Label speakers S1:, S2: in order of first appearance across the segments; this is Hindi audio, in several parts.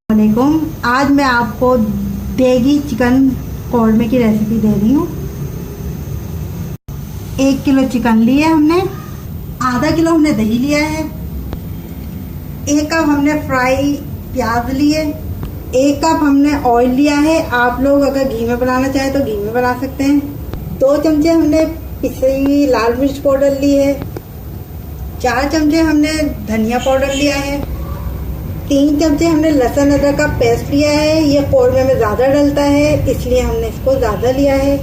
S1: वालेकुम। आज मैं आपको देगी चिकन कौरमे की रेसिपी दे रही हूँ। 1 किलो चिकन लिया हमने, आधा किलो हमने दही लिया है, 1 कप हमने फ्राई प्याज लिए, 1 कप हमने ऑयल लिया है। आप लोग अगर घी में बनाना चाहें तो घी में बना सकते हैं। 2 चमचे हमने पिसी हुई लाल मिर्च पाउडर ली है, 4 चमचे हमने धनिया पाउडर लिया है, 3 चमचे हमने लहसुन अदरक का पेस्ट लिया है। ये कौरमे में ज़्यादा डलता है इसलिए हमने इसको ज़्यादा लिया है।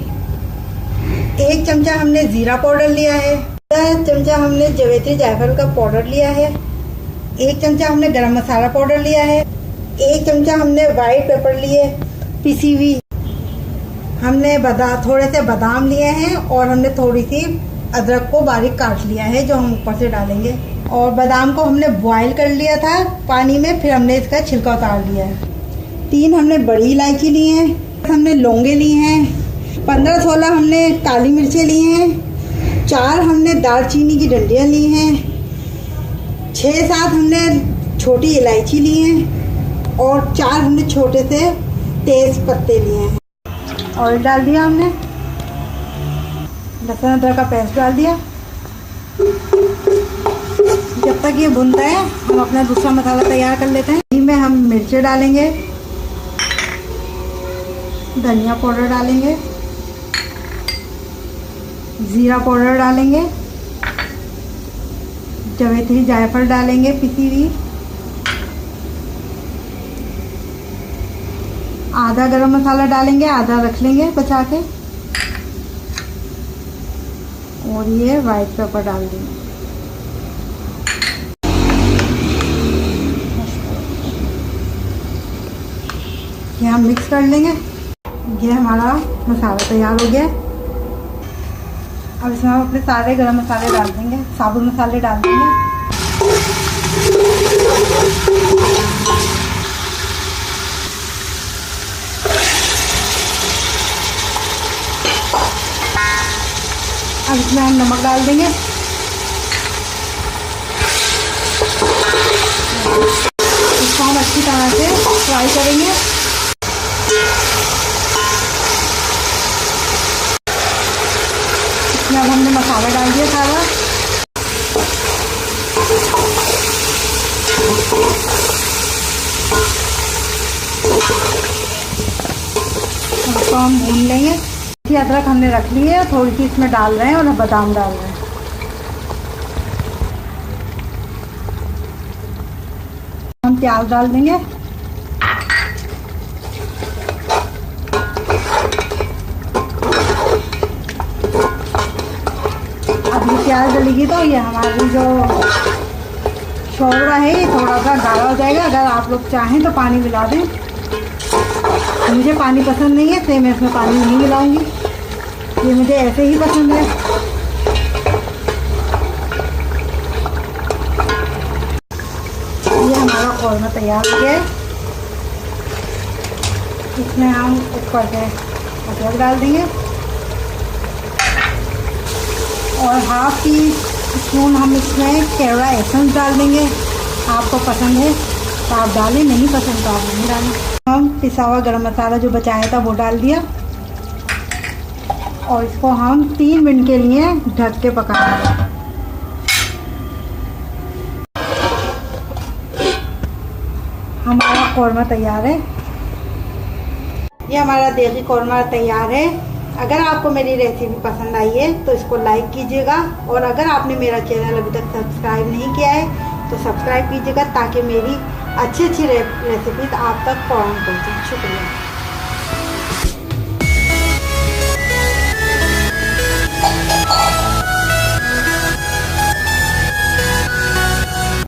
S1: 1 चमचा हमने ज़ीरा पाउडर लिया है, 1 चमचा हमने जावित्री जायफल का पाउडर लिया है, 1 चमचा हमने गरम मसाला पाउडर लिया है, 1 चमचा हमने वाइट पेपर लिए पिसी हुई, हमने थोड़े से बादाम लिए हैं और हमने थोड़ी सी अदरक को बारीक काट लिया है जो हम ऊपर से डालेंगे। और बादाम को हमने बॉईल कर लिया था पानी में, फिर हमने इसका छिलका उतार लिया है। 3 हमने बड़ी इलायची ली हैं, हमने लौंगे ली हैं, 15-16 हमने काली मिर्चें ली हैं, 4 हमने दालचीनी की डंडियाँ ली हैं, 6-7 हमने छोटी इलायची ली हैं और 4 हमने छोटे से तेज पत्ते लिए हैं। ऑयल डाल दिया हमने, लहसुन अदरक का पेस्ट डाल दिया। जब तक ये भुनता है हम अपना दूसरा मसाला तैयार कर लेते हैं। इसमें हम मिर्चें डालेंगे, धनिया पाउडर डालेंगे, ज़ीरा पाउडर डालेंगे, जावित्री जायफल डालेंगे पिसी हुई, आधा गरम मसाला डालेंगे, आधा रख लेंगे बचा के, और ये वाइट पेपर डाल देंगे। ये हम मिक्स कर लेंगे। ये हमारा मसाला तैयार हो गया। अब इसमें हम अपने सारे गरम मसाले डाल देंगे, साबुत मसाले डाल देंगे। अब इसमें हम नमक डाल देंगे। इसको हम अच्छी तरह से फ्राई करेंगे। इसमें अब हमने मसाला डाल दिया सारा। इसको हम भून लेंगे। अदरक हमने रख ली है, थोड़ी सी इसमें डाल रहे हैं और बादाम डाल रहे हैं। हम प्याज डाल देंगे। अब ये प्याज डलेगी तो ये हमारी जो शोरबा है ये थोड़ा सा गाढ़ा हो जाएगा। अगर आप लोग चाहें तो पानी मिला दें। मुझे पानी पसंद नहीं है इसलिए मैं इसमें पानी नहीं मिलाऊंगी, ये मुझे ऐसे ही पसंद है। ये हमारा कौरमा तैयार हो गया है। इसमें हम ऊपर से अदरक डाल देंगे और ½ टी स्पून हम इसमें केवड़ा एसेंस डाल देंगे। आपको पसंद है तो आप डालें, नहीं पसंद तो आप नहीं डालें। हम पिसा हुआ गरम मसाला जो बचाया था वो डाल दिया और इसको हम 3 मिनट के लिए ढक के पकाएंगे। हमारा कौरमा तैयार है। ये हमारा देगी कौरमा तैयार है। अगर आपको मेरी रेसिपी पसंद आई है तो इसको लाइक कीजिएगा और अगर आपने मेरा चैनल अभी तक सब्सक्राइब नहीं किया है तो सब्सक्राइब कीजिएगा ताकि मेरी अच्छी रेसिपीज आप तक फौरन पहुँचे। शुक्रिया।